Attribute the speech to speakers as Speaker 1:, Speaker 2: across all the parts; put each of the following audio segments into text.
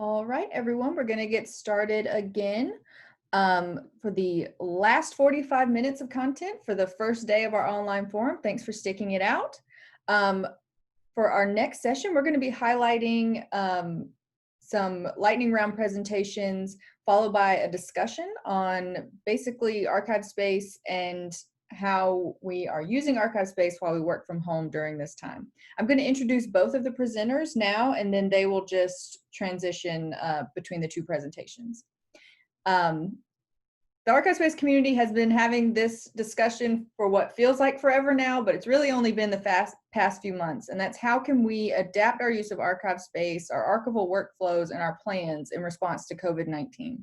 Speaker 1: All right, everyone, we're going to get started again for the last 45 minutes of content for the first day of our online forum. Thanks for sticking it out. For our next session, we're going to be highlighting some lightning round presentations, followed by a discussion on basically ArchivesSpace and how we are using ArchivesSpace while we work from home during this time. I'm going to introduce both of the presenters now, and then they will just transition between the two presentations. The ArchivesSpace community has been having this discussion for what feels like forever now, but it's really only been the past few months, and that's how can we adapt our use of ArchivesSpace, our archival workflows, and our plans in response to COVID-19.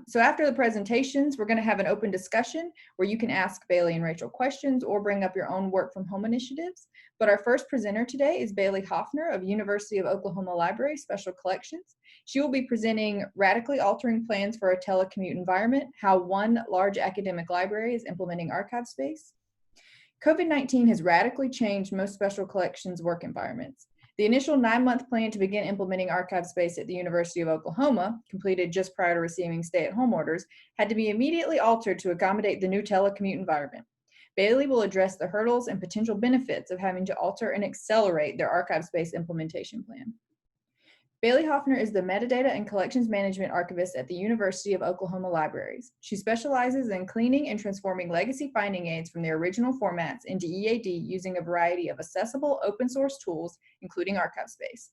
Speaker 1: So after the presentations, we're going to have an open discussion where you can ask Bailey and Rachel questions or bring up your own work from home initiatives. But our first presenter today is Bailey Hoffner of University of Oklahoma Library Special Collections. She will be presenting radically altering plans for a telecommute environment, how one large academic library is implementing ArchivesSpace. COVID-19 has radically changed most special collections work environments. The initial 9-month plan to begin implementing ArchivesSpace at the University of Oklahoma, completed just prior to receiving stay-at-home orders, had to be immediately altered to accommodate the new telecommute environment. Bailey will address the hurdles and potential benefits of having to alter and accelerate their ArchivesSpace implementation plan. Bailey Hoffner is the Metadata and Collections Management Archivist at the University of Oklahoma Libraries. She specializes in cleaning and transforming legacy finding aids from their original formats into EAD using a variety of accessible open source tools, including ArchivesSpace.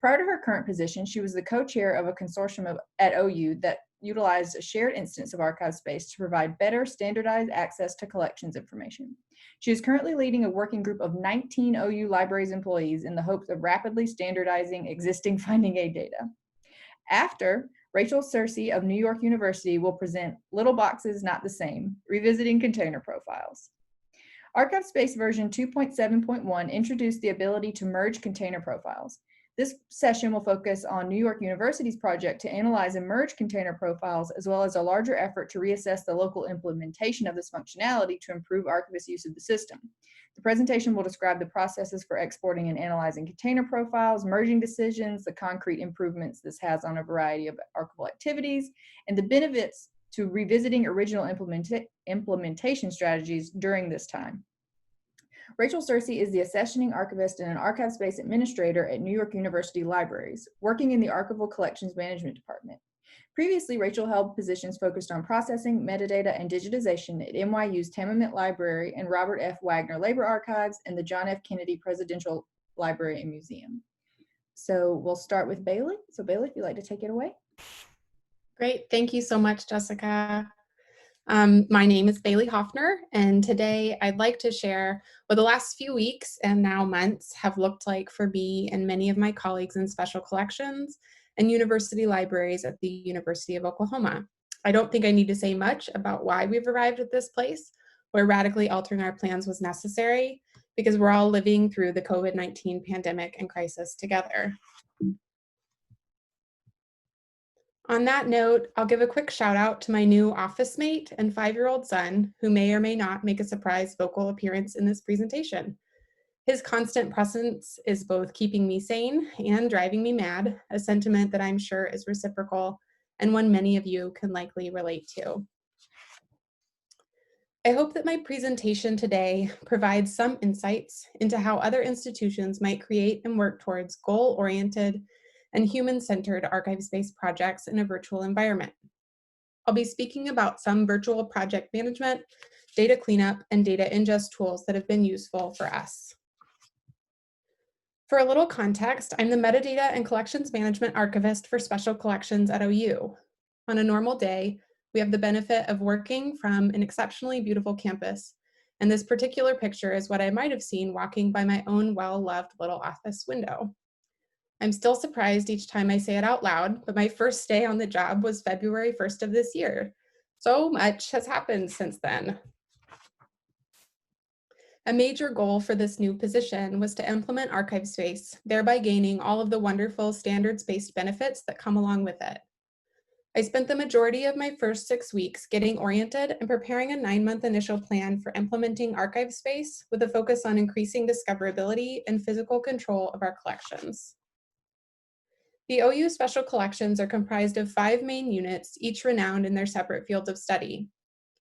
Speaker 1: Prior to her current position, she was the co-chair of a consortium at OU that utilized a shared instance of ArchivesSpace to provide better standardized access to collections information. She is currently leading a working group of 19 OU Libraries employees in the hopes of rapidly standardizing existing finding aid data. After, Rachel Searcy of New York University will present Little Boxes Not the Same, Revisiting Container Profiles. ArchivesSpace version 2.7.1 introduced the ability to merge container profiles. This session will focus on New York University's project to analyze and merge container profiles, as well as a larger effort to reassess the local implementation of this functionality to improve archivist use of the system. The presentation will describe the processes for exporting and analyzing container profiles, merging decisions, the concrete improvements this has on a variety of archival activities, and the benefits to revisiting original implementation strategies during this time. Rachel Searcy is the accessioning archivist and an ArchivesSpace administrator at New York University Libraries, working in the Archival Collections Management Department. Previously, Rachel held positions focused on processing, metadata, and digitization at NYU's Tamiment Library and Robert F. Wagner Labor Archives and the John F. Kennedy Presidential Library and Museum. So we'll start with Bailey. So Bailey, if you'd like to take it away.
Speaker 2: Great, thank you so much, Jessica. My name is Bailey Hoffner, and today I'd like to share what the last few weeks and now months have looked like for me and many of my colleagues in special collections and university libraries at the University of Oklahoma. I don't think I need to say much about why we've arrived at this place where radically altering our plans was necessary, because we're all living through the COVID-19 pandemic and crisis together. On that note, I'll give a quick shout out to my new office mate and 5-year-old son, who may or may not make a surprise vocal appearance in this presentation. His constant presence is both keeping me sane and driving me mad, a sentiment that I'm sure is reciprocal and one many of you can likely relate to. I hope that my presentation today provides some insights into how other institutions might create and work towards goal-oriented and human-centered ArchivesSpace projects in a virtual environment. I'll be speaking about some virtual project management, data cleanup, and data ingest tools that have been useful for us. For a little context, I'm the Metadata and Collections Management Archivist for Special Collections at OU. On a normal day, we have the benefit of working from an exceptionally beautiful campus, and this particular picture is what I might have seen walking by my own well-loved little office window. I'm still surprised each time I say it out loud, but my first day on the job was February 1st of this year. So much has happened since then. A major goal for this new position was to implement ArchivesSpace, thereby gaining all of the wonderful standards-based benefits that come along with it. I spent the majority of my first 6 weeks getting oriented and preparing a 9-month initial plan for implementing ArchivesSpace with a focus on increasing discoverability and physical control of our collections. The OU Special Collections are comprised of 5 main units, each renowned in their separate fields of study.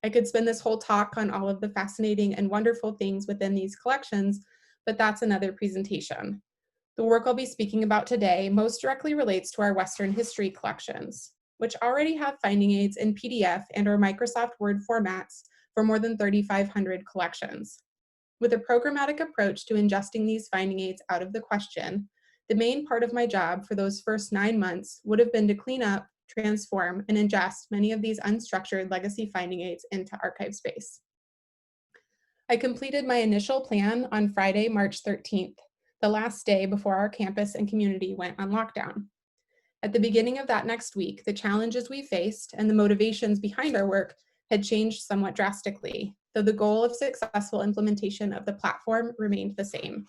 Speaker 2: I could spend this whole talk on all of the fascinating and wonderful things within these collections, but that's another presentation. The work I'll be speaking about today most directly relates to our Western history collections, which already have finding aids in PDF and or Microsoft Word formats for more than 3,500 collections. With a programmatic approach to ingesting these finding aids out of the question, the main part of my job for those first 9 months would have been to clean up, transform, and ingest many of these unstructured legacy finding aids into ArchivesSpace. I completed my initial plan on Friday, March 13th, the last day before our campus and community went on lockdown. At the beginning of that next week, the challenges we faced and the motivations behind our work had changed somewhat drastically, though the goal of successful implementation of the platform remained the same.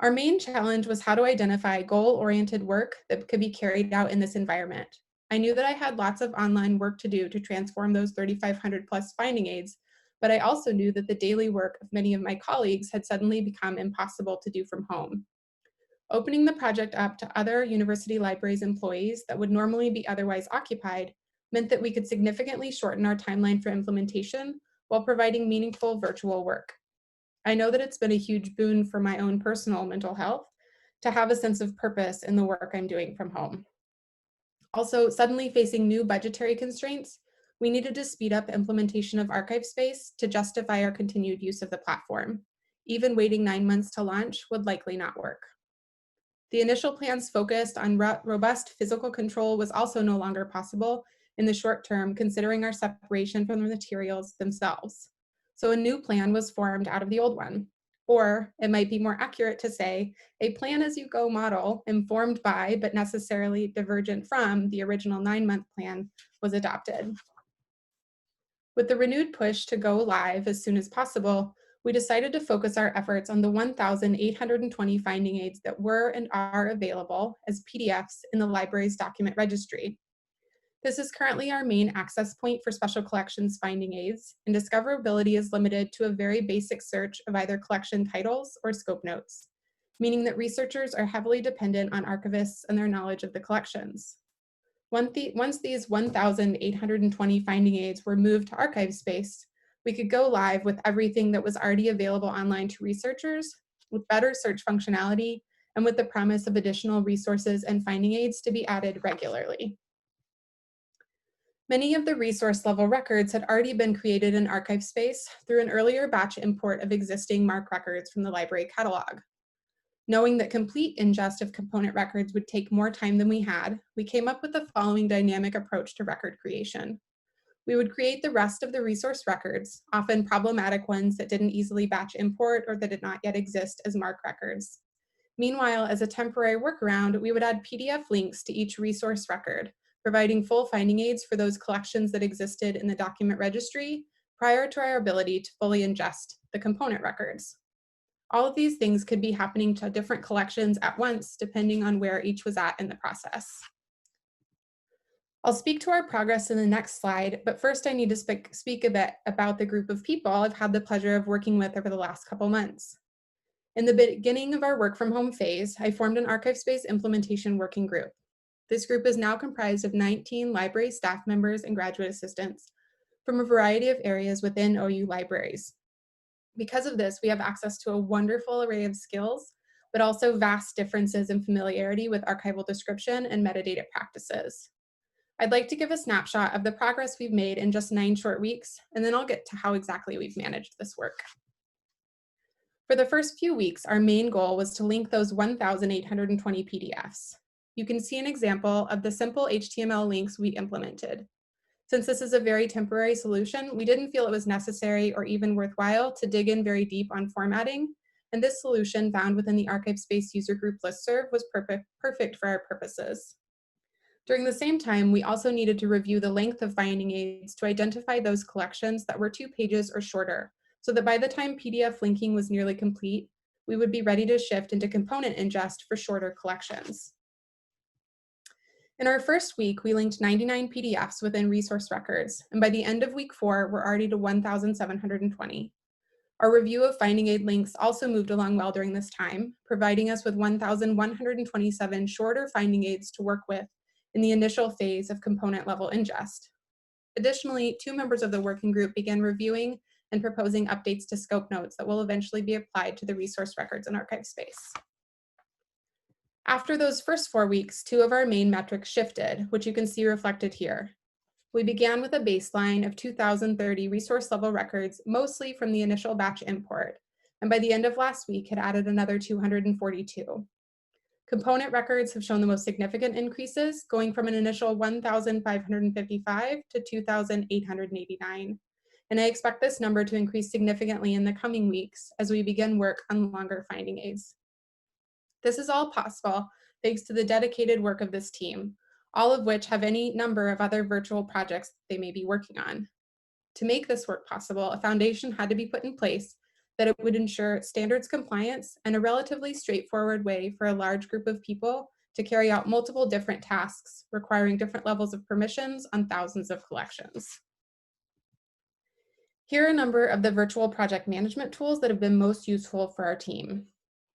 Speaker 2: Our main challenge was how to identify goal-oriented work that could be carried out in this environment. I knew that I had lots of online work to do to transform those 3,500 plus finding aids, but I also knew that the daily work of many of my colleagues had suddenly become impossible to do from home. Opening the project up to other university libraries employees that would normally be otherwise occupied meant that we could significantly shorten our timeline for implementation while providing meaningful virtual work. I know that it's been a huge boon for my own personal mental health to have a sense of purpose in the work I'm doing from home. Also, suddenly facing new budgetary constraints, we needed to speed up implementation of ArchivesSpace to justify our continued use of the platform. Even waiting 9 months to launch would likely not work. The initial plans focused on robust physical control was also no longer possible in the short term, considering our separation from the materials themselves. So a new plan was formed out of the old one. Or it might be more accurate to say, a plan-as-you-go model informed by, but necessarily divergent from, the original 9-month plan was adopted. With the renewed push to go live as soon as possible, we decided to focus our efforts on the 1,820 finding aids that were and are available as PDFs in the library's document registry. This is currently our main access point for special collections finding aids, and discoverability is limited to a very basic search of either collection titles or scope notes, meaning that researchers are heavily dependent on archivists and their knowledge of the collections. Once these 1,820 finding aids were moved to ArchivesSpace, we could go live with everything that was already available online to researchers, with better search functionality, and with the promise of additional resources and finding aids to be added regularly. Many of the resource level records had already been created in ArchivesSpace through an earlier batch import of existing MARC records from the library catalog. Knowing that complete ingest of component records would take more time than we had, we came up with the following dynamic approach to record creation. We would create the rest of the resource records, often problematic ones that didn't easily batch import or that did not yet exist as MARC records. Meanwhile, as a temporary workaround, we would add PDF links to each resource record, providing full finding aids for those collections that existed in the document registry prior to our ability to fully ingest the component records. All of these things could be happening to different collections at once, depending on where each was at in the process. I'll speak to our progress in the next slide, but first I need to speak a bit about the group of people I've had the pleasure of working with over the last couple months. In the beginning of our work from home phase, I formed an ArchivesSpace implementation working group. This group is now comprised of 19 library staff members and graduate assistants from a variety of areas within OU libraries. Because of this, we have access to a wonderful array of skills, but also vast differences in familiarity with archival description and metadata practices. I'd like to give a snapshot of the progress we've made in just 9 short weeks, and then I'll get to how exactly we've managed this work. For the first few weeks, our main goal was to link those 1,820 PDFs. You can see an example of the simple HTML links we implemented. Since this is a very temporary solution, we didn't feel it was necessary or even worthwhile to dig in very deep on formatting, and this solution found within the ArchivesSpace user group listserv was perfect for our purposes. During the same time, we also needed to review the length of finding aids to identify those collections that were 2 pages or shorter, so that by the time PDF linking was nearly complete, we would be ready to shift into component ingest for shorter collections. In our first week, we linked 99 PDFs within resource records, and by the end of week 4, we're already to 1,720. Our review of finding aid links also moved along well during this time, providing us with 1,127 shorter finding aids to work with in the initial phase of component level ingest. Additionally, 2 members of the working group began reviewing and proposing updates to scope notes that will eventually be applied to the resource records in ArchivesSpace. After those first 4 weeks, 2 of our main metrics shifted, which you can see reflected here. We began with a baseline of 2,030 resource level records, mostly from the initial batch import, and by the end of last week had added another 242. Component records have shown the most significant increases, going from an initial 1,555 to 2,889. And I expect this number to increase significantly in the coming weeks as we begin work on longer finding aids. This is all possible thanks to the dedicated work of this team, all of which have any number of other virtual projects they may be working on. To make this work possible, a foundation had to be put in place that it would ensure standards compliance and a relatively straightforward way for a large group of people to carry out multiple different tasks requiring different levels of permissions on thousands of collections. Here are a number of the virtual project management tools that have been most useful for our team.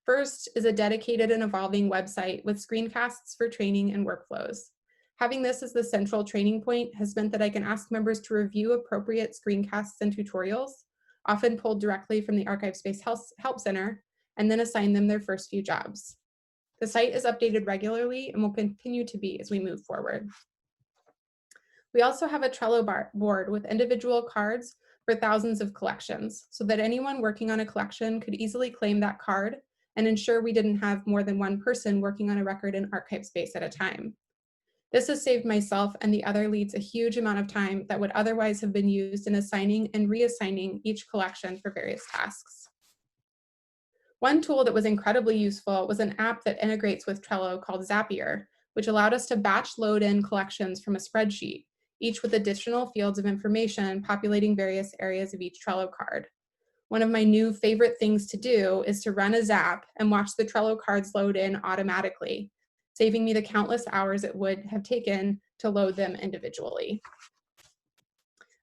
Speaker 2: First is a dedicated and evolving website with screencasts for training and workflows. Having this as the central training point has meant that I can ask members to review appropriate screencasts and tutorials, often pulled directly from the ArchivesSpace Help Center, and then assign them their first few jobs. The site is updated regularly and will continue to be as we move forward. We also have a Trello board with individual cards for thousands of collections, so that anyone working on a collection could easily claim that card and ensure we didn't have more than one person working on a record in ArchivesSpace at a time. This has saved myself and the other leads a huge amount of time that would otherwise have been used in assigning and reassigning each collection for various tasks. One tool that was incredibly useful was an app that integrates with Trello called Zapier, which allowed us to batch load in collections from a spreadsheet, each with additional fields of information populating various areas of each Trello card. One of my new favorite things to do is to run a zap and watch the Trello cards load in automatically, saving me the countless hours it would have taken to load them individually.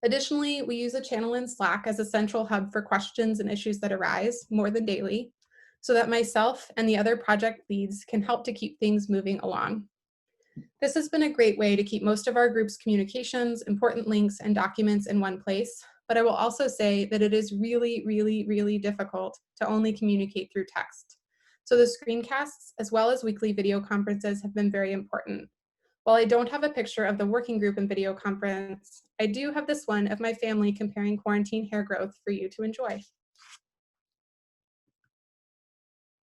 Speaker 2: Additionally, we use a channel in Slack as a central hub for questions and issues that arise more than daily, so that myself and the other project leads can help to keep things moving along. This has been a great way to keep most of our group's communications, important links, and documents in one place, but I will also say that it is really, really, really difficult to only communicate through text. So the screencasts, as well as weekly video conferences, have been very important. While I don't have a picture of the working group in video conference, I do have this one of my family comparing quarantine hair growth for you to enjoy.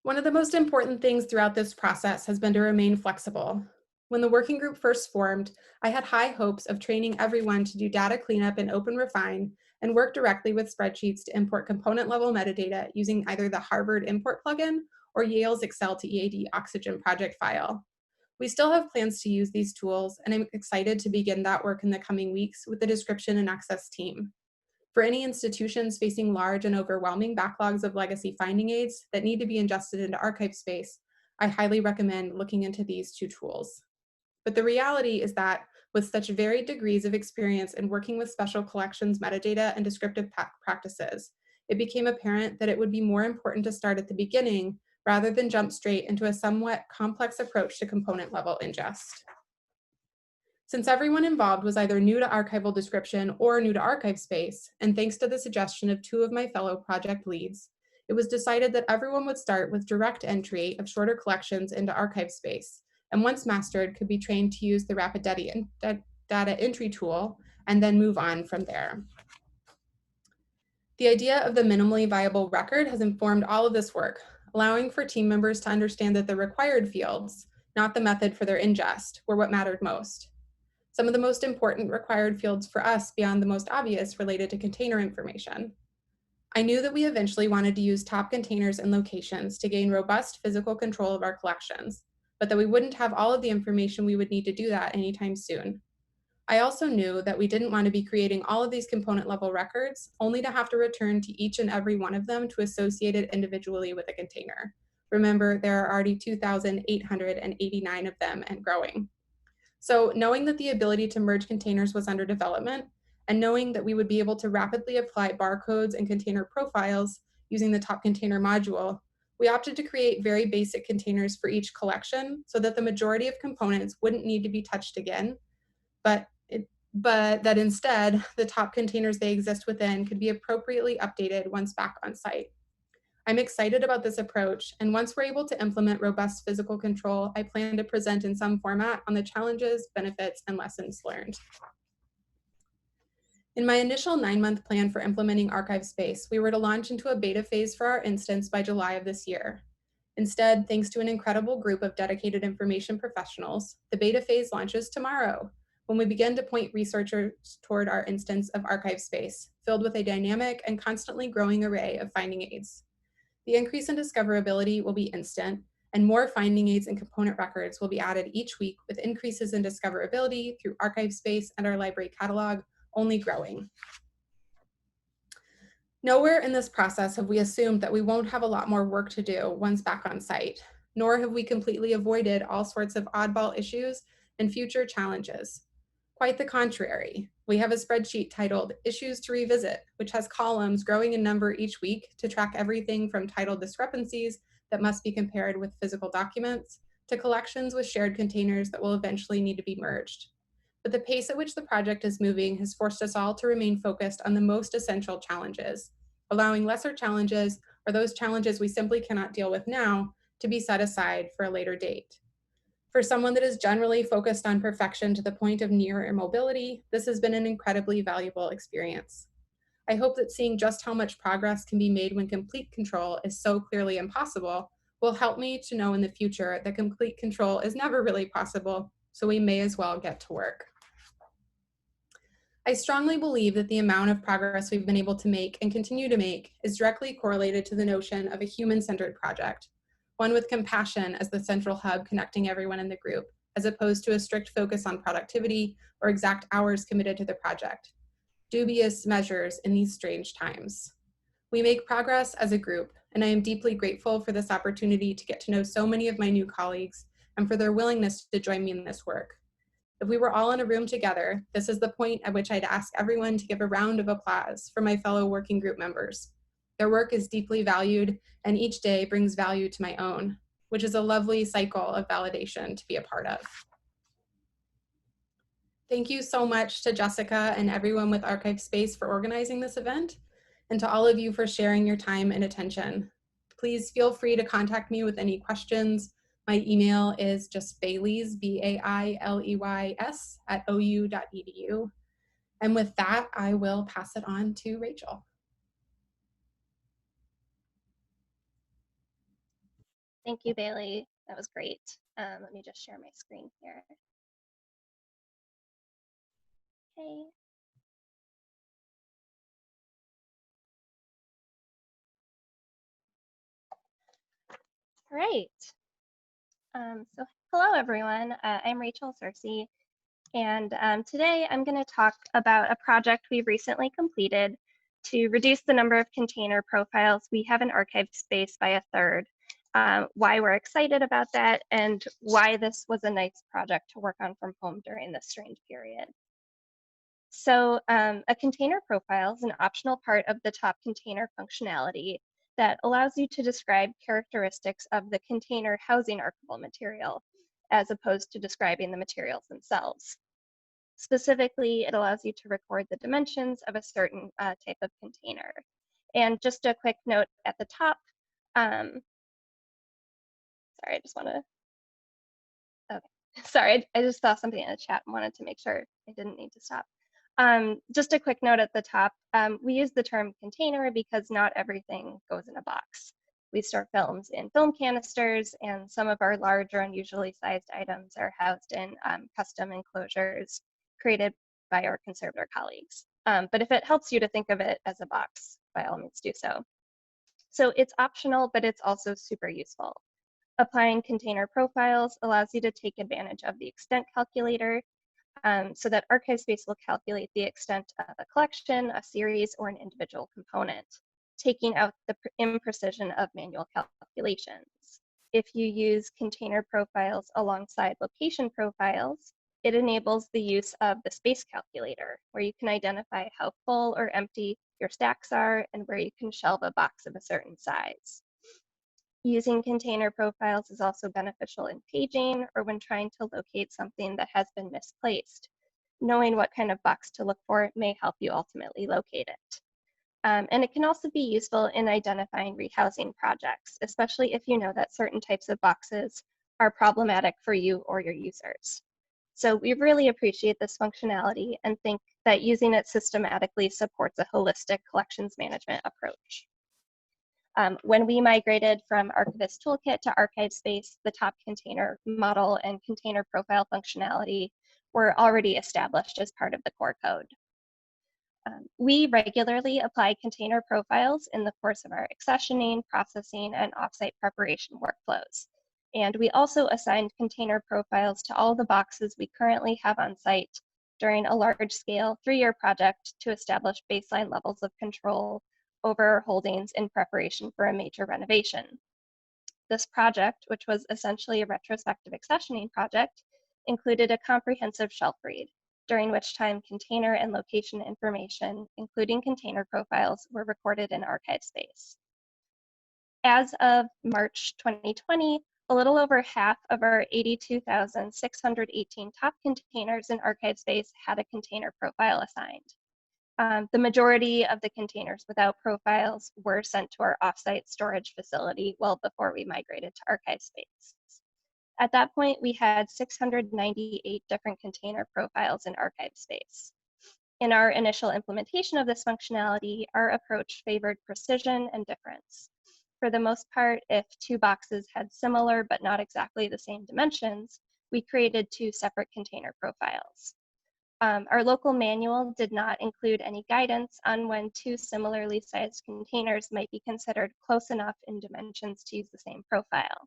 Speaker 2: One of the most important things throughout this process has been to remain flexible. When the working group first formed, I had high hopes of training everyone to do data cleanup in OpenRefine and work directly with spreadsheets to import component-level metadata using either the Harvard import plugin or Yale's Excel to EAD Oxygen project file. We still have plans to use these tools, and I'm excited to begin that work in the coming weeks with the description and access team. For any institutions facing large and overwhelming backlogs of legacy finding aids that need to be ingested into ArchivesSpace, I highly recommend looking into these 2 tools. But the reality is that with such varied degrees of experience in working with special collections, metadata, and descriptive practices, it became apparent that it would be more important to start at the beginning rather than jump straight into a somewhat complex approach to component-level ingest. Since everyone involved was either new to archival description or new to ArchivesSpace, and thanks to the suggestion of 2 of my fellow project leads, it was decided that everyone would start with direct entry of shorter collections into ArchivesSpace, and once mastered, could be trained to use the rapid data entry tool and then move on from there. The idea of the minimally viable record has informed all of this work, allowing for team members to understand that the required fields, not the method for their ingest, were what mattered most. Some of the most important required fields for us beyond the most obvious related to container information. I knew that we eventually wanted to use top containers and locations to gain robust physical control of our collections, but that we wouldn't have all of the information we would need to do that anytime soon. I also knew that we didn't want to be creating all of these component level records only to have to return to each and every one of them to associate it individually with a container. Remember, there are already 2,889 of them and growing. So knowing that the ability to merge containers was under development, and knowing that we would be able to rapidly apply barcodes and container profiles using the top container module, we opted to create very basic containers for each collection so that the majority of components wouldn't need to be touched again, but that instead, the top containers they exist within could be appropriately updated once back on site. I'm excited about this approach, and once we're able to implement robust physical control, I plan to present in some format on the challenges, benefits, and lessons learned. In my initial 9-month plan for implementing ArchivesSpace, we were to launch into a beta phase for our instance by July of this year. Instead, thanks to an incredible group of dedicated information professionals, the beta phase launches tomorrow, when we begin to point researchers toward our instance of ArchivesSpace, filled with a dynamic and constantly growing array of finding aids. The increase in discoverability will be instant, and more finding aids and component records will be added each week, with increases in discoverability through ArchivesSpace and our library catalog only growing. Nowhere in this process have we assumed that we won't have a lot more work to do once back on site, nor have we completely avoided all sorts of oddball issues and future challenges. Quite the contrary. We have a spreadsheet titled Issues to Revisit, which has columns growing in number each week to track everything from title discrepancies that must be compared with physical documents to collections with shared containers that will eventually need to be merged. But the pace at which the project is moving has forced us all to remain focused on the most essential challenges, allowing lesser challenges, or those challenges we simply cannot deal with now, to be set aside for a later date. For someone that is generally focused on perfection to the point of near immobility, this has been an incredibly valuable experience. I hope that seeing just how much progress can be made when complete control is so clearly impossible will help me to know in the future that complete control is never really possible, so we may as well get to work. I strongly believe that the amount of progress we've been able to make and continue to make is directly correlated to the notion of a human-centered project, one with compassion as the central hub connecting everyone in the group, as opposed to a strict focus on productivity or exact hours committed to the project. Dubious measures in these strange times. We make progress as a group, and I am deeply grateful for this opportunity to get to know so many of my new colleagues and for their willingness to join me in this work. If we were all in a room together, this is the point at which I'd ask everyone to give a round of applause for my fellow working group members. Their work is deeply valued, and each day brings value to my own, which is a lovely cycle of validation to be a part of. Thank you so much to Jessica and everyone with ArchivesSpace for organizing this event, and to all of you for sharing your time and attention. Please feel free to contact me with any questions. My email is just Baileys, B-A-I-L-E-Y-S, @ou.edu. And with that, I will pass it on to Rachel.
Speaker 3: Thank you, Bailey. That was great. Let me just share my screen here. Okay. All right. So hello, everyone. I'm Rachel Searcy, and today I'm going to talk about a project we've recently completed to reduce the number of container profiles we have in ArchivesSpace by a third, why we're excited about that, and why this was a nice project to work on from home during this strange period. So a container profile is an optional part of the top container functionality that allows you to describe characteristics of the container housing archival material, as opposed to describing the materials themselves. Specifically, it allows you to record the dimensions of a certain type of container. And just a quick note at the top, sorry, I just want to, okay. Sorry, I just saw something in the chat and wanted to make sure I didn't need to stop. Just a quick note at the top, we use the term container because not everything goes in a box. We store films in film canisters, and some of our large or unusually sized items are housed in custom enclosures created by our conservator colleagues. But if it helps you to think of it as a box, by all means do so. So it's optional, but it's also super useful. Applying container profiles allows you to take advantage of the extent calculator, so that ArchivesSpace will calculate the extent of a collection, a series, or an individual component, taking out the imprecision of manual calculations. If you use container profiles alongside location profiles, it enables the use of the space calculator, where you can identify how full or empty your stacks are and where you can shelve a box of a certain size. Using container profiles is also beneficial in paging or when trying to locate something that has been misplaced. Knowing what kind of box to look for may help you ultimately locate it. And it can also be useful in identifying rehousing projects, especially if you know that certain types of boxes are problematic for you or your users. So we really appreciate this functionality and think that using it systematically supports a holistic collections management approach. When we migrated from Archivist Toolkit to ArchivesSpace, the top container model and container profile functionality were already established as part of the core code. We regularly apply container profiles in the course of our accessioning, processing, and offsite preparation workflows. And we also assigned container profiles to all the boxes we currently have on site during a large-scale 3-year project to establish baseline levels of control over holdings in preparation for a major renovation. This project, which was essentially a retrospective accessioning project, included a comprehensive shelf read, during which time container and location information, including container profiles, were recorded in ArchivesSpace. As of March 2020, a little over half of our 82,618 top containers in ArchivesSpace had a container profile assigned. The majority of the containers without profiles were sent to our offsite storage facility well before we migrated to ArchivesSpace. At that point, we had 698 different container profiles in ArchivesSpace. In our initial implementation of this functionality, our approach favored precision and difference. For the most part, if 2 boxes had similar but not exactly the same dimensions, we created 2 separate container profiles. Our local manual did not include any guidance on when 2 similarly sized containers might be considered close enough in dimensions to use the same profile.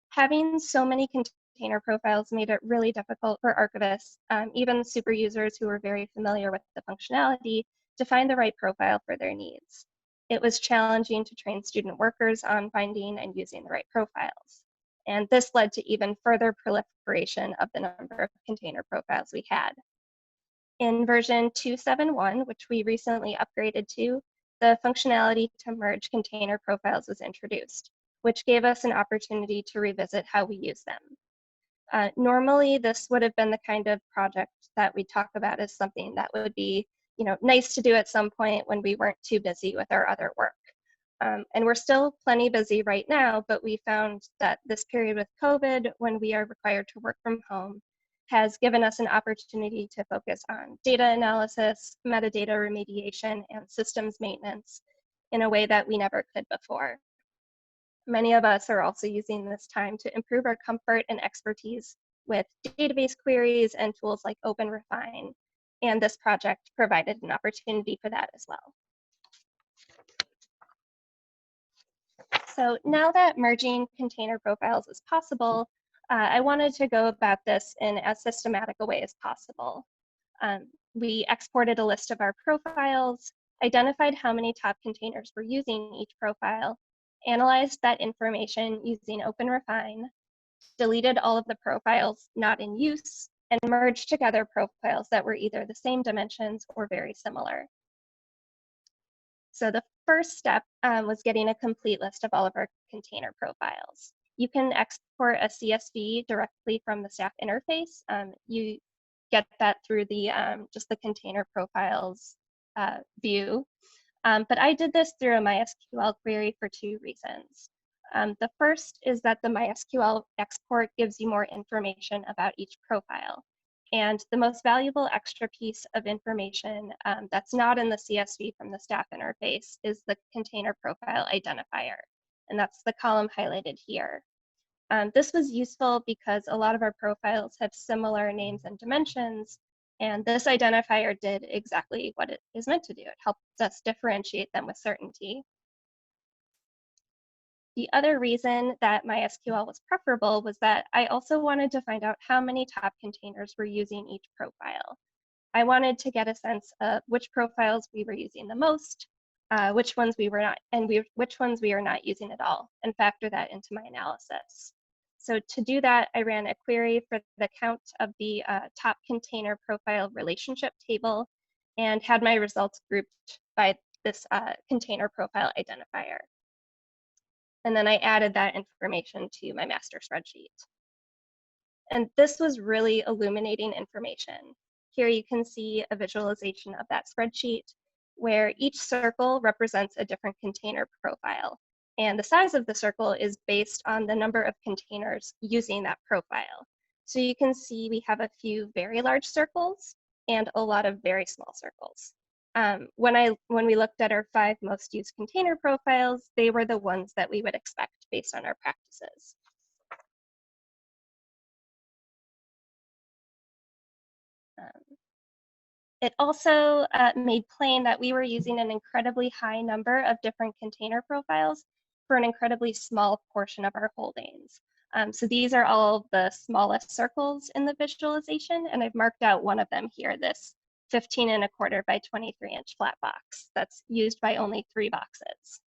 Speaker 3: Having so many container profiles made it really difficult for archivists, even super users who were very familiar with the functionality, to find the right profile for their needs. It was challenging to train student workers on finding and using the right profiles. And this led to even further proliferation of the number of container profiles we had. In version 2.7.1, which we recently upgraded to, the functionality to merge container profiles was introduced, which gave us an opportunity to revisit how we use them. Normally, this would have been the kind of project that we talk about as something that would be, nice to do at some point when we weren't too busy with our other work. And we're still plenty busy right now, but we found that this period with COVID, when we are required to work from home, has given us an opportunity to focus on data analysis, metadata remediation, and systems maintenance in a way that we never could before. Many of us are also using this time to improve our comfort and expertise with database queries and tools like OpenRefine, and this project provided an opportunity for that as well. So now that merging container profiles is possible, I wanted to go about this in as systematic a way as possible. We exported a list of our profiles, identified how many top containers were using each profile, analyzed that information using OpenRefine, deleted all of the profiles not in use, and merged together profiles that were either the same dimensions or very similar. So the first step was getting a complete list of all of our container profiles. You can export a CSV directly from the staff interface. You get that through the just the container profiles view. But I did this through a MySQL query for 2 reasons. The first is that the MySQL export gives you more information about each profile. And the most valuable extra piece of information that's not in the CSV from the staff interface is the container profile identifier. And that's the column highlighted here. This was useful because a lot of our profiles have similar names and dimensions, and this identifier did exactly what it is meant to do. It helps us differentiate them with certainty. The other reason that MySQL was preferable was that I also wanted to find out how many top containers were using each profile. I wanted to get a sense of which profiles we were using the most, which ones we were not, and which ones we are not using at all, and factor that into my analysis. So to do that, I ran a query for the count of the top container profile relationship table, and had my results grouped by this container profile identifier. And then I added that information to my master spreadsheet. And this was really illuminating information. Here you can see a visualization of that spreadsheet where each circle represents a different container profile. And the size of the circle is based on the number of containers using that profile. So you can see we have a few very large circles and a lot of very small circles. When we looked at our 5 most used container profiles, they were the ones that we would expect based on our practices. It also made plain that we were using an incredibly high number of different container profiles for an incredibly small portion of our holdings. So these are all the smallest circles in the visualization, and I've marked out one of them here, this 15¼ by 23-inch flat box that's used by only 3 boxes.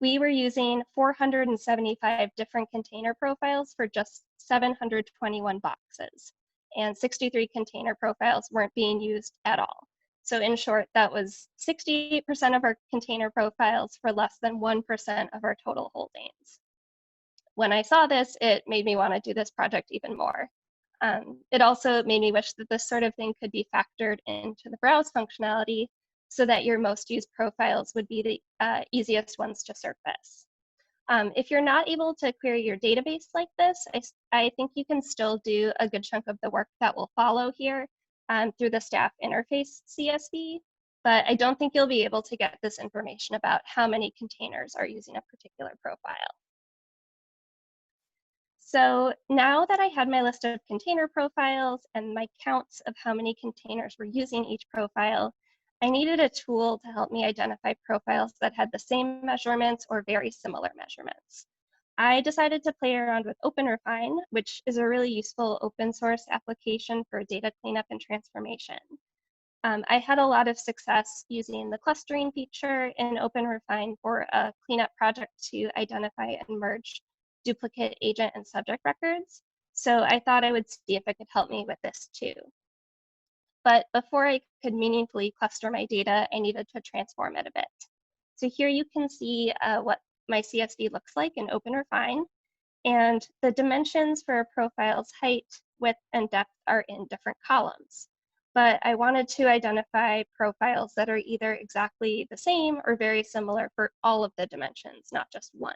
Speaker 3: We were using 475 different container profiles for just 721 boxes, and 63 container profiles weren't being used at all. So in short, that was 68% of our container profiles for less than 1% of our total holdings. When I saw this, it made me want to do this project even more. It also made me wish that this sort of thing could be factored into the browse functionality so that your most used profiles would be the easiest ones to surface. If you're not able to query your database like this, I think you can still do a good chunk of the work that will follow here through the staff interface CSV, but I don't think you'll be able to get this information about how many containers are using a particular profile. So now that I had my list of container profiles and my counts of how many containers were using each profile, I needed a tool to help me identify profiles that had the same measurements or very similar measurements. I decided to play around with OpenRefine, which is a really useful open source application for data cleanup and transformation. I had a lot of success using the clustering feature in OpenRefine for a cleanup project to identify and merge duplicate agent and subject records. So I thought I would see if it could help me with this too. But before I could meaningfully cluster my data, I needed to transform it a bit. So here you can see what my CSV looks like in OpenRefine, and the dimensions for a profile's height, width, and depth are in different columns. But I wanted to identify profiles that are either exactly the same or very similar for all of the dimensions, not just one.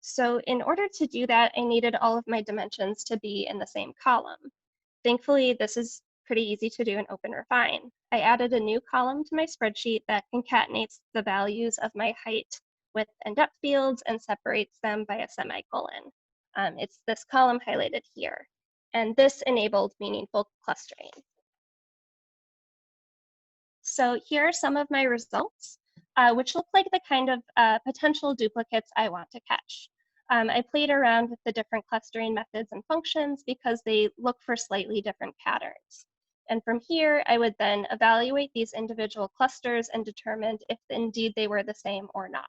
Speaker 3: So in order to do that, I needed all of my dimensions to be in the same column. Thankfully, this is pretty easy to do in OpenRefine. I added a new column to my spreadsheet that concatenates the values of my height, width, and depth fields and separates them by a semicolon. It's this column highlighted here. And this enabled meaningful clustering. So here are some of my results, which look like the kind of potential duplicates I want to catch. I played around with the different clustering methods and functions because they look for slightly different patterns. And from here, I would then evaluate these individual clusters and determine if indeed they were the same or not.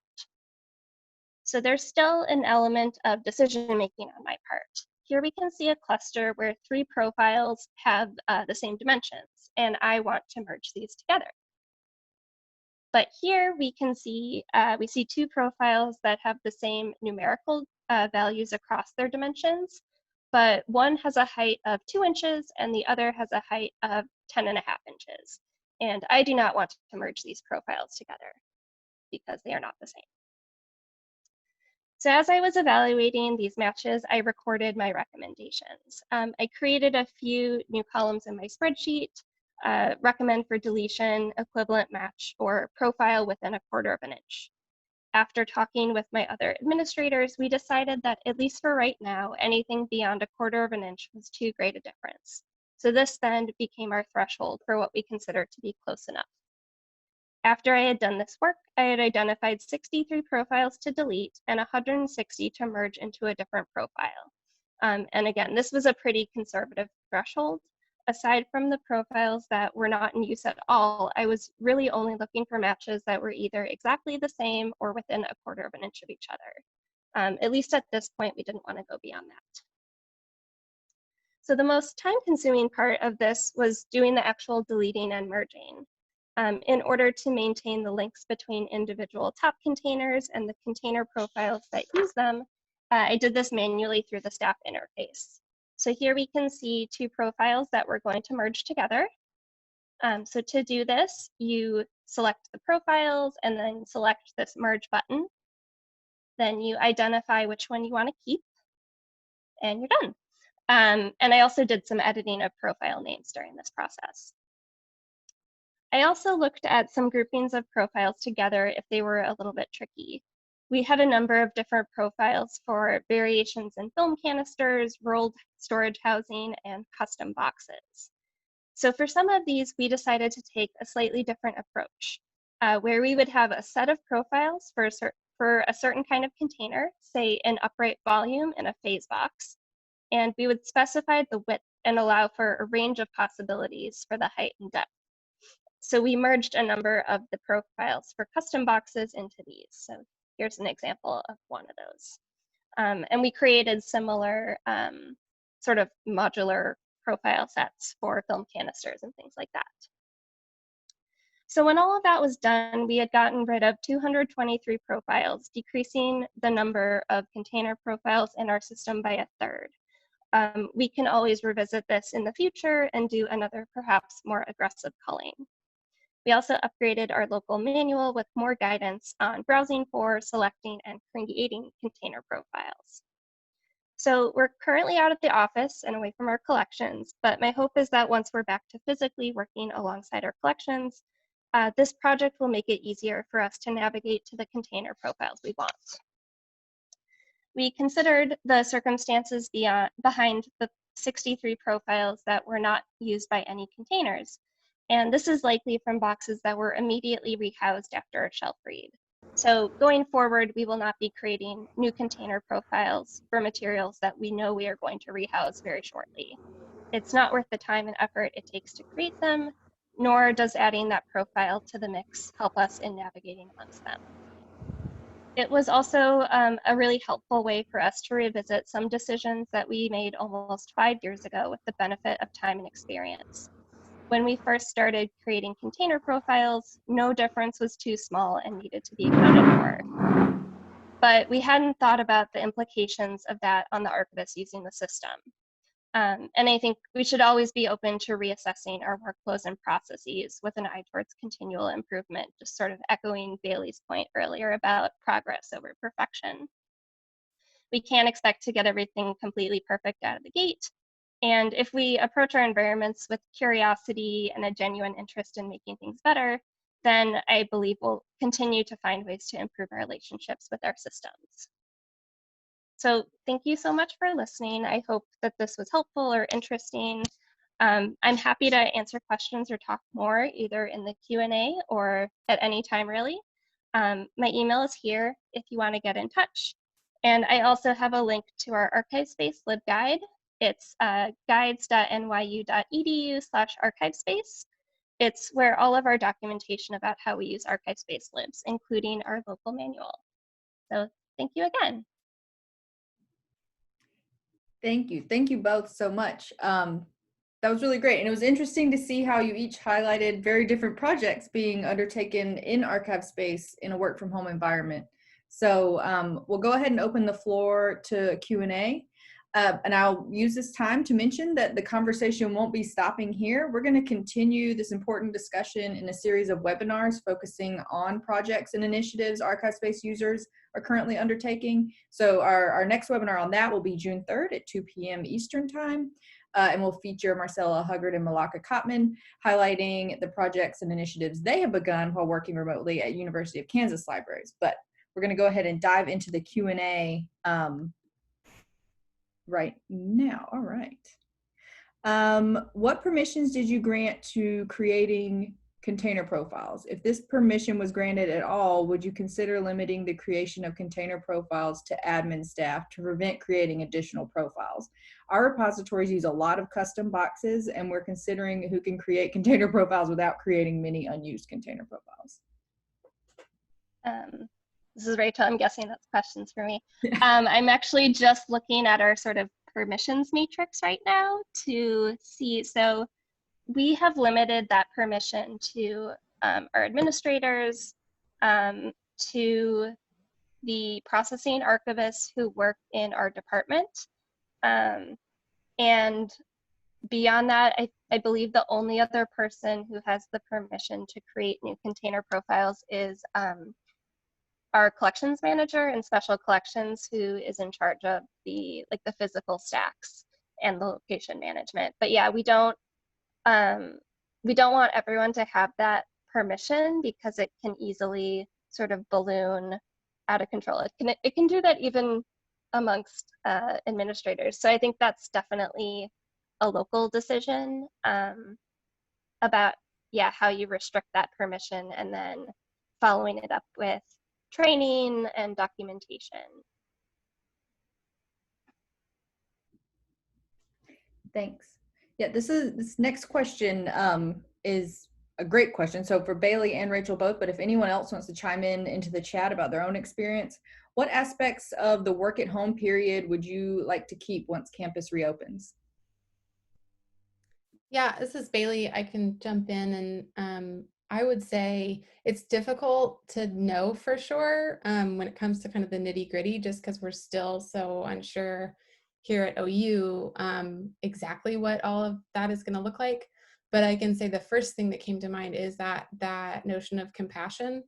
Speaker 3: So there's still an element of decision-making on my part. Here we can see a cluster where 3 profiles have the same dimensions, and I want to merge these together. But here we can see, we see 2 profiles that have the same numerical values across their dimensions, but one has a height of 2 inches and the other has a height of 10.5 inches. And I do not want to merge these profiles together because they are not the same. So as I was evaluating these matches, I recorded my recommendations. I created a few new columns in my spreadsheet, recommend for deletion, equivalent match, or profile within 1/4 inch. After talking with my other administrators, we decided that at least for right now, anything beyond 1/4 inch was too great a difference. So this then became our threshold for what we consider to be close enough. After I had done this work, I had identified 63 profiles to delete and 160 to merge into a different profile. And again, this was a pretty conservative threshold. Aside from the profiles that were not in use at all, I was really only looking for matches that were either exactly the same or within 1/4 inch of each other. At least at this point, we didn't want to go beyond that. So the most time-consuming part of this was doing the actual deleting and merging. In order to maintain the links between individual top containers and the container profiles that use them, I did this manually through the staff interface. So here we can see two profiles that we're going to merge together. So to do this, you select the profiles and then select this merge button. Then you identify which one you want to keep, and you're done. And I also did some editing of profile names during this process. I also looked at some groupings of profiles together if they were a little bit tricky. We had a number of different profiles for variations in film canisters, rolled storage housing, and custom boxes. So for some of these, we decided to take a slightly different approach, where we would have a set of profiles for a certain kind of container, say an upright volume in a phase box, and we would specify the width and allow for a range of possibilities for the height and depth. So we merged a number of the profiles for custom boxes into these. So here's an example of one of those. And we created similar sort of modular profile sets for film canisters and things like that. So when all of that was done, we had gotten rid of 223 profiles, decreasing the number of container profiles in our system by a third. We can always revisit this in the future and do another, perhaps more aggressive culling. We also upgraded our local manual with more guidance on browsing for, selecting, and creating container profiles. So we're currently out of the office and away from our collections, but my hope is that once we're back to physically working alongside our collections, this project will make it easier for us to navigate to the container profiles we want. We considered the circumstances behind the 63 profiles that were not used by any containers. And this is likely from boxes that were immediately rehoused after a shelf read. So going forward, we will not be creating new container profiles for materials that we know we are going to rehouse very shortly. It's not worth the time and effort it takes to create them, nor does adding that profile to the mix help us in navigating amongst them. It was also a really helpful way for us to revisit some decisions that we made almost 5 years ago with the benefit of time and experience. When we first started creating container profiles, no difference was too small and needed to be accounted for. But we hadn't thought about the implications of that on the archivists using the system. And I think we should always be open to reassessing our workflows and processes with an eye towards continual improvement, just sort of echoing Bailey's point earlier about progress over perfection. We can't expect to get everything completely perfect out of the gate. And if we approach our environments with curiosity and a genuine interest in making things better, then I believe we'll continue to find ways to improve our relationships with our systems. So thank you so much for listening. I hope that this was helpful or interesting. I'm happy to answer questions or talk more either in the Q&A or at any time really. My email is here if you want to get in touch. And I also have a link to our ArchivesSpace LibGuide. It's guides.nyu.edu/archivespace. It's where all of our documentation about how we use ArchivesSpace lives, including our local manual. So thank you again.
Speaker 1: Thank you. Thank you both so much. That was really great. And it was interesting to see how you each highlighted very different projects being undertaken in ArchivesSpace in a work from home environment. So we'll go ahead and open the floor to Q&A. And I'll use this time to mention that the conversation won't be stopping here. We're going to continue this important discussion in a series of webinars focusing on projects and initiatives ArchivesSpace users are currently undertaking. So our next webinar on that will be June 3rd at 2 p.m. Eastern Time. And we'll feature Marcella Huggard and Malaka Kottman highlighting the projects and initiatives they have begun while working remotely at University of Kansas libraries. But we're going to go ahead and dive into the Q&A right now. All right. What permissions did you grant to creating container profiles? If this permission was granted at all, would you consider limiting the creation of container profiles to admin staff to prevent creating additional profiles? Our repositories use a lot of custom boxes, and we're considering who can create container profiles without creating many unused container profiles.
Speaker 3: This is Rachel. I'm guessing that's questions for me. I'm actually just looking at our sort of permissions matrix right now to see. So we have limited that permission to our administrators, to the processing archivists who work in our department. And beyond that, I believe the only other person who has the permission to create new container profiles is our collections manager in special collections, who is in charge of the physical stacks and the location management. But yeah, we don't want everyone to have that permission because it can easily sort of balloon out of control. It can do that even amongst administrators. So I think that's definitely a local decision about, yeah, how you restrict that permission, and then following it up with training and documentation.
Speaker 1: Thanks. Yeah, this next question is a great question. So for Bailey and Rachel both, but if anyone else wants to chime in into the chat about their own experience, what aspects of the work at home period would you like to keep once campus reopens?
Speaker 2: Yeah, this is Bailey. I can jump in, and I would say it's difficult to know for sure when it comes to kind of the nitty gritty, just because we're still so unsure here at OU exactly what all of that is going to look like. But I can say the first thing that came to mind is that notion of compassion.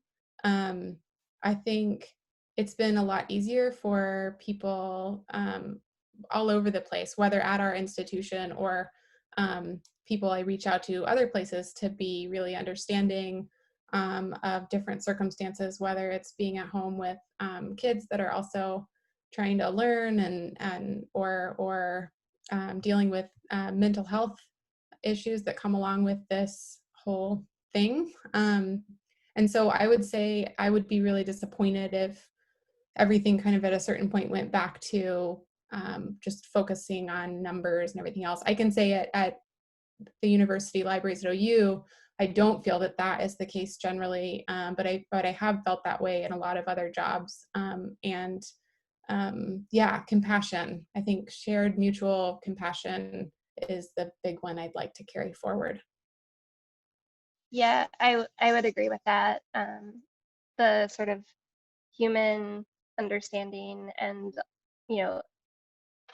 Speaker 2: I think it's been a lot easier for people all over the place, whether at our institution or people I reach out to other places, to be really understanding of different circumstances, whether it's being at home with kids that are also trying to learn or dealing with mental health issues that come along with this whole thing. And so I would say I would be really disappointed if everything kind of at a certain point went back to just focusing on numbers and everything else. I can say at the university libraries at OU, I don't feel that that is the case generally, but I have felt that way in a lot of other jobs. Yeah, compassion. I think shared mutual compassion is the big one I'd like to carry forward.
Speaker 3: Yeah, I would agree with that. The sort of human understanding and,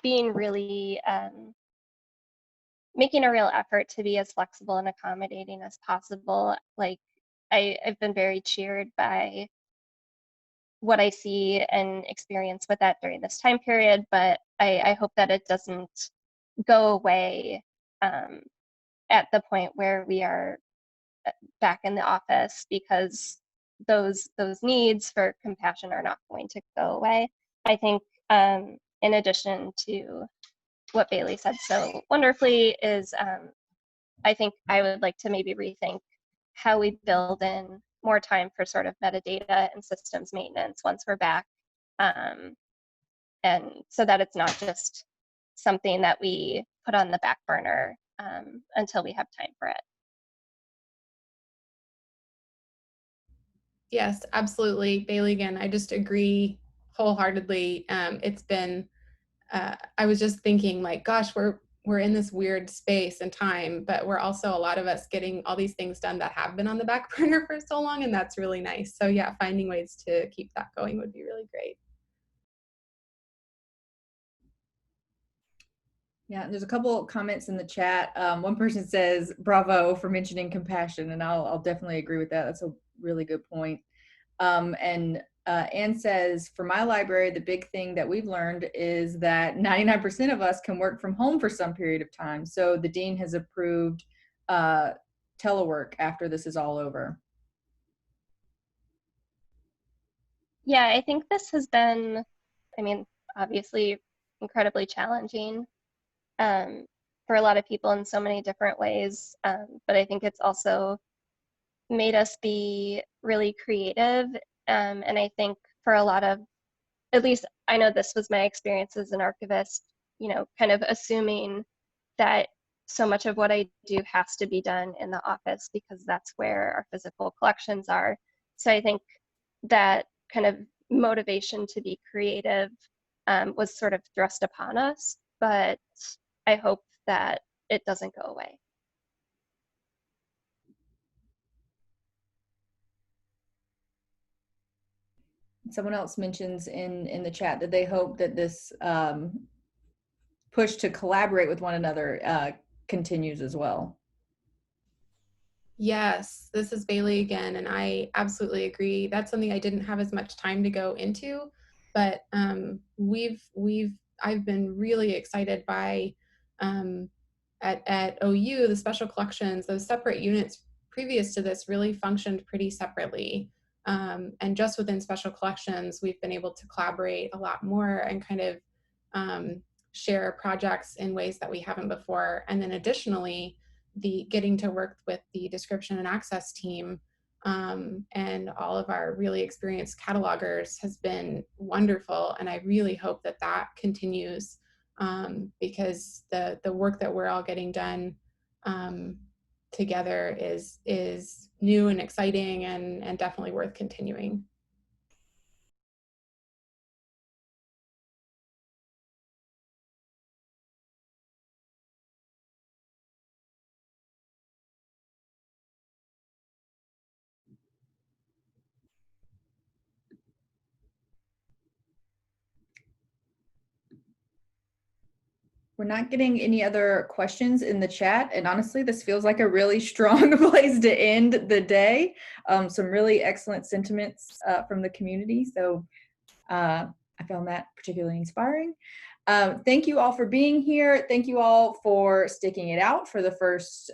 Speaker 3: being really making a real effort to be as flexible and accommodating as possible. Like I've been very cheered by what I see and experience with that during this time period, but I hope that it doesn't go away at the point where we are back in the office, because those needs for compassion are not going to go away. I think in addition to what Bailey said so wonderfully is I think I would like to maybe rethink how we build in more time for sort of metadata and systems maintenance once we're back. And so that it's not just something that we put on the back burner until we have time for it.
Speaker 2: Yes, absolutely. Bailey, again, I just agree wholeheartedly. It's been, I was just thinking like, gosh, we're in this weird space and time, but we're also, a lot of us, getting all these things done that have been on the back burner for so long, and that's really nice. So yeah, finding ways to keep that going would be really great.
Speaker 1: Yeah, there's a couple comments in the chat. One person says, bravo for mentioning compassion, and I'll definitely agree with that. That's a really good point. And Anne says, for my library, the big thing that we've learned is that 99% of us can work from home for some period of time. So the dean has approved telework after this is all over.
Speaker 3: Yeah, I think this has been, I mean, obviously incredibly challenging for a lot of people in so many different ways. But I think it's also made us be really creative. And I think for a lot of, at least I know this was my experience as an archivist, kind of assuming that so much of what I do has to be done in the office because that's where our physical collections are. So I think that kind of motivation to be creative was sort of thrust upon us. but I hope that it doesn't go away.
Speaker 1: Someone else mentions in the chat that they hope that this push to collaborate with one another continues as well.
Speaker 2: Yes, this is Bailey again, and I absolutely agree. That's something I didn't have as much time to go into, but I've been really excited by at OU, the special collections, those separate units previous to this really functioned pretty separately. And just within special collections, we've been able to collaborate a lot more and kind of share projects in ways that we haven't before. And then additionally, the getting to work with the description and access team and all of our really experienced catalogers has been wonderful. And I really hope that that continues because the work that we're all getting done together is new and exciting and definitely worth continuing.
Speaker 1: We're not getting any other questions in the chat. And honestly, this feels like a really strong place to end the day. Some really excellent sentiments from the community. So I found that particularly inspiring. Thank you all for being here. Thank you all for sticking it out for the first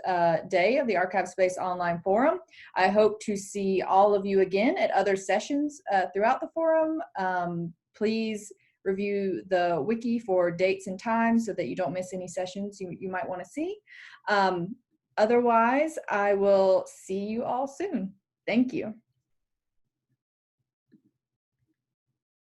Speaker 1: day of the ArchivesSpace online forum. I hope to see all of you again at other sessions throughout the forum. Please review the wiki for dates and times so that you don't miss any sessions you might want to see. Otherwise, I will see you all soon. Thank you.